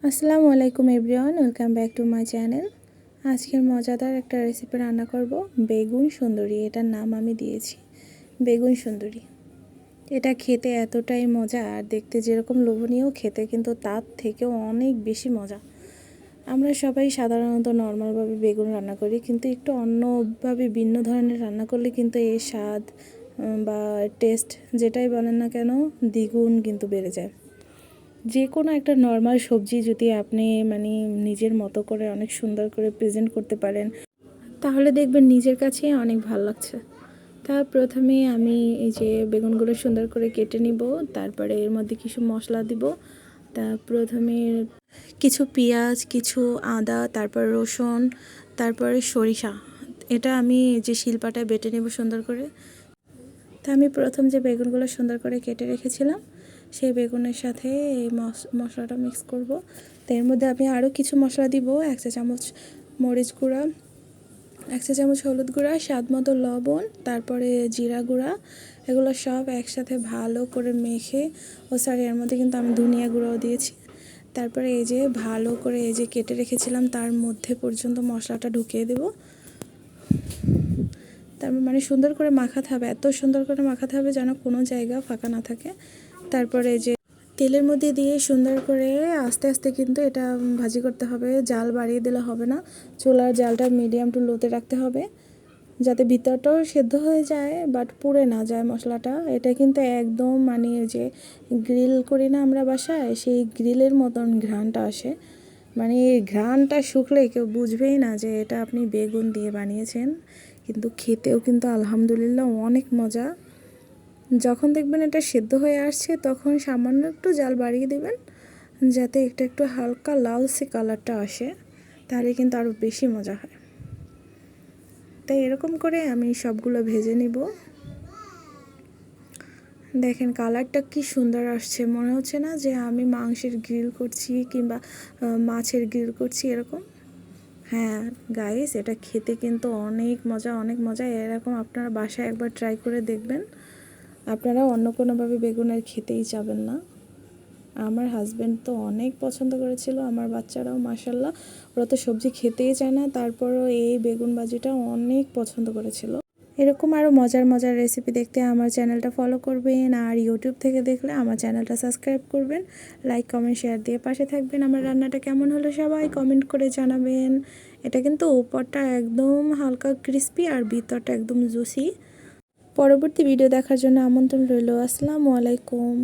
আসসালামু আলাইকুম everyone, welcome back to my channel. আজকের মজাদার একটা রেসিপি রান্না করব, বেগুন সুন্দরী। এটার নাম আমি দিয়েছি বেগুন সুন্দরী। এটা খেতে এতটাই মজা, আর দেখতে যেরকম লোভনীয়, খেতে কিন্তু তার থেকেও অনেক বেশি মজা। আমরা সবাই সাধারণত নর্মালভাবে বেগুন রান্না করি, কিন্তু একটু অন্যভাবে ভিন্ন ধরনের রান্না করলে কিন্তু এর স্বাদ বা টেস্ট যেটাই বলেন না কেন দ্বিগুণ কিন্তু বেড়ে যায়। যে কোনো একটা নর্মাল সবজি যদি আপনি নিজের মতো করে অনেক সুন্দর করে প্রেজেন্ট করতে পারেন, তাহলে দেখবেন নিজের কাছেই অনেক ভালো লাগছে। প্রথমে আমি এই যে বেগুনগুলো সুন্দর করে কেটে নিব, তারপরে এর মধ্যে কিছু মশলা দিব। প্রথমে কিছু পেঁয়াজ, কিছু আদা, তারপর রসুন, তারপরে সরিষা। এটা আমি যে শিলপাটায় বেটে নেব সুন্দর করে। আমি প্রথম যে বেগুনগুলো সুন্দর করে কেটে রেখেছিলাম, সেই বেগুনের সাথে এই মশলাটা মিক্স করব। তো এর মধ্যে আমি আরও কিছু মশলা দিব। 1 চা চামচ মরিচ গুঁড়া, 1 চা চামচ হলুদ গুঁড়া, স্বাদ মতো লবণ, তারপরে জিরা গুঁড়া। এগুলো সব একসাথে ভালো করে মেখে, এর মধ্যে কিন্তু আমি ধনিয়া গুঁড়াও দিয়েছি। তারপরে এই যে ভালো করে এই যে কেটে রেখেছিলাম তার মধ্যে পর্যন্ত মশলাটা ঢুকিয়ে দেব। তারপর সুন্দর করে মাখাতে হবে, এত সুন্দর করে মাখাতে হবে যেন কোনো জায়গা ফাঁকা না থাকে। তারপরে যে তেলের মধ্যে দিয়ে সুন্দর করে আস্তে আস্তে কিন্তু এটা ভাজি করতে হবে। জাল বাড়িয়ে দিলে হবে না, চুলার জালটা মিডিয়াম টু লোতে রাখতে হবে, যাতে ভিতরটাও সেদ্ধ হয়ে যায় বাট পুড়ে না যায় মশলাটা। এটা কিন্তু একদম যে গ্রিল করি না আমরা বাসায়, সেই গ্রিলের মতন ঘ্রাণটা আসে। এই ঘ্রাণটা শুকলে কেউ বুঝবেই না যে এটা আপনি বেগুন দিয়ে বানিয়েছেন। কিন্তু খেতেও কিন্তু আলহামদুলিল্লাহ অনেক মজা। যখন দেখবেন এটা সেদ্ধ হয়ে আসছে, তখন সামান্য একটু জাল বাড়িয়ে দেবেন, যাতে একটু একটু হালকা লালচে কালারটা আসে, তাহলে কিন্তু আরও বেশি মজা হয়। তাই এরকম করে আমি সবগুলো ভেজে নিব। দেখেন কালারটা কি সুন্দর আসছে, মনে হচ্ছে না যে আমি মাংসের গ্রিল করছি কিংবা মাছের গ্রিল করছি এরকম। হ্যাঁ গাইস, এটা খেতে কিন্তু অনেক মজা, অনেক মজা। এরকম আপনারা বাসায় একবার ট্রাই করে দেখবেন, আপনারা অন্য কোনোভাবে বেগুন আর খেতেই চাবেন না। আমার হাজব্যান্ড তো অনেক পছন্দ করেছিল, আমার বাচ্চারাও মাশাল্লাহ, ওরা তো সবজি খেতেই চায় না, তারপরও এই বেগুন ভাজিটা অনেক পছন্দ করেছিল। এরকম আরও মজার মজার রেসিপি দেখতে আমার চ্যানেলটা ফলো করবেন, আর ইউটিউব থেকে দেখলে আমার চ্যানেলটা সাবস্ক্রাইব করবেন। লাইক কমেন্ট শেয়ার দিয়ে পাশে থাকবেন। আমার রান্নাটা কেমন হলো সবাই কমেন্ট করে জানাবেন। এটা কিন্তু উপরটা একদম হালকা ক্রিস্পি আর ভিতরটা একদম জুসি। পরবর্তী ভিডিও দেখার জন্য আমন্ত্রণ রইল। আসসালামু আলাইকুম।